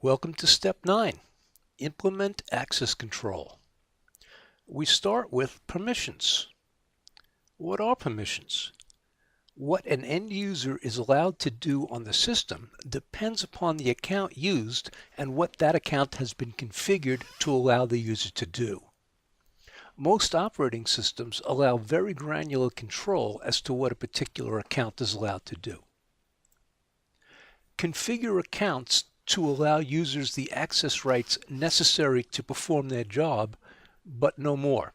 Welcome to Step 9, Implement Access Control. We start with permissions. What are permissions? What an end user is allowed to do on the system depends upon the account used and what that account has been configured to allow the user to do. Most operating systems allow very granular control as to what a particular account is allowed to do. Configure accounts to allow users the access rights necessary to perform their job, but no more.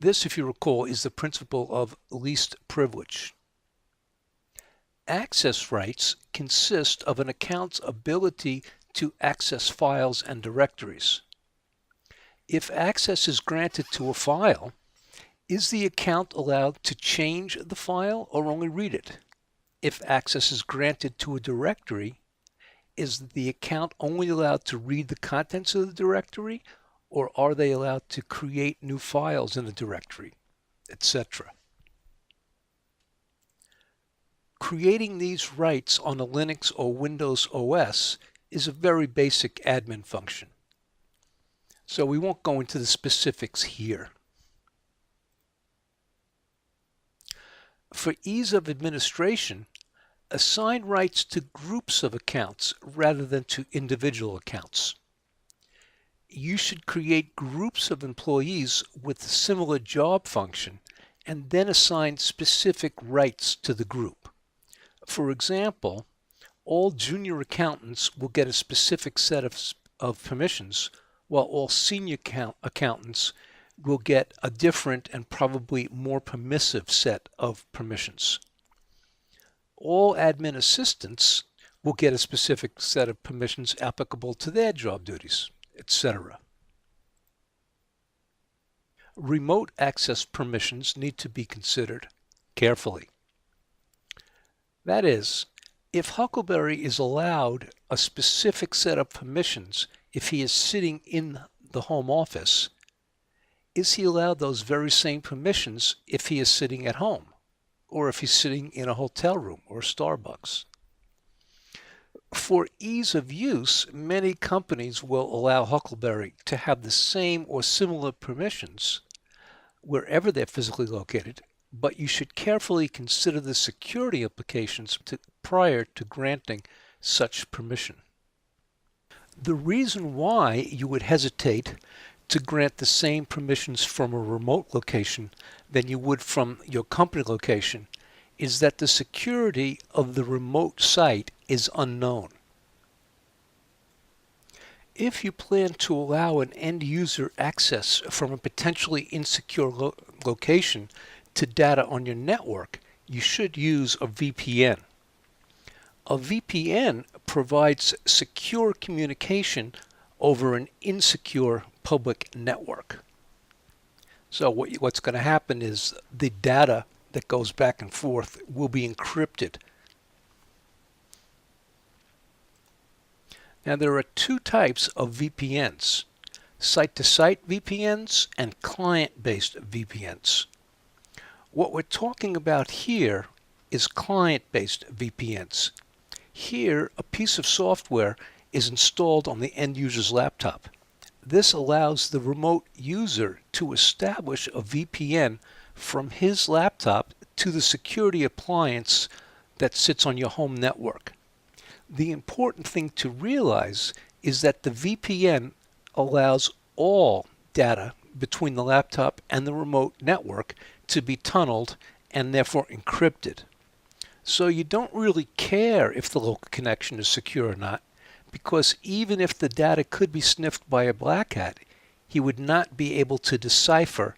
This, if you recall, is the principle of least privilege. Access rights consist of an account's ability to access files and directories. If access is granted to a file, is the account allowed to change the file or only read it? If access is granted to a directory, is the account only allowed to read the contents of the directory, or are they allowed to create new files in the directory, etc.? Creating these rights on a Linux or Windows OS is a very basic admin function. So we won't go into the specifics here. For ease of administration, assign rights to groups of accounts rather than to individual accounts. You should create groups of employees with similar job function and then assign specific rights to the group. For example, all junior accountants will get a specific set of permissions, while all senior accountants will get a different and probably more permissive set of permissions. All admin assistants will get a specific set of permissions applicable to their job duties, etc. Remote access permissions need to be considered carefully. That is, if Huckleberry is allowed a specific set of permissions if he is sitting in the home office, is he allowed those very same permissions if he is sitting at home, or if he's sitting in a hotel room or Starbucks? For ease of use, many companies will allow Huckleberry to have the same or similar permissions wherever they're physically located, but you should carefully consider the security implications prior to granting such permission. The reason why you would hesitate to grant the same permissions from a remote location than you would from your company location is that the security of the remote site is unknown. If you plan to allow an end user access from a potentially insecure location to data on your network, you should use a VPN. A VPN provides secure communication over an insecure public network. So what's going to happen is the data that goes back and forth will be encrypted. Now there are two types of VPNs, site-to-site VPNs and client-based VPNs. What we're talking about here is client-based VPNs. Here, a piece of software is installed on the end user's laptop. This allows the remote user to establish a VPN from his laptop to the security appliance that sits on your home network. The important thing to realize is that the VPN allows all data between the laptop and the remote network to be tunneled and therefore encrypted. So you don't really care if the local connection is secure or not, because even if the data could be sniffed by a black hat, he would not be able to decipher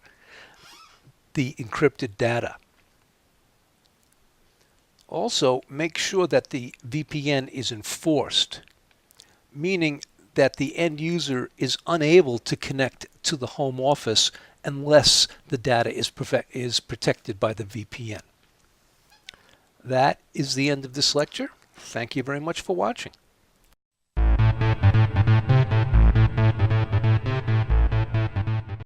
the encrypted data. Also, make sure that the VPN is enforced, meaning that the end user is unable to connect to the home office unless the data is protected by the VPN. That is the end of this lecture. Thank you very much for watching.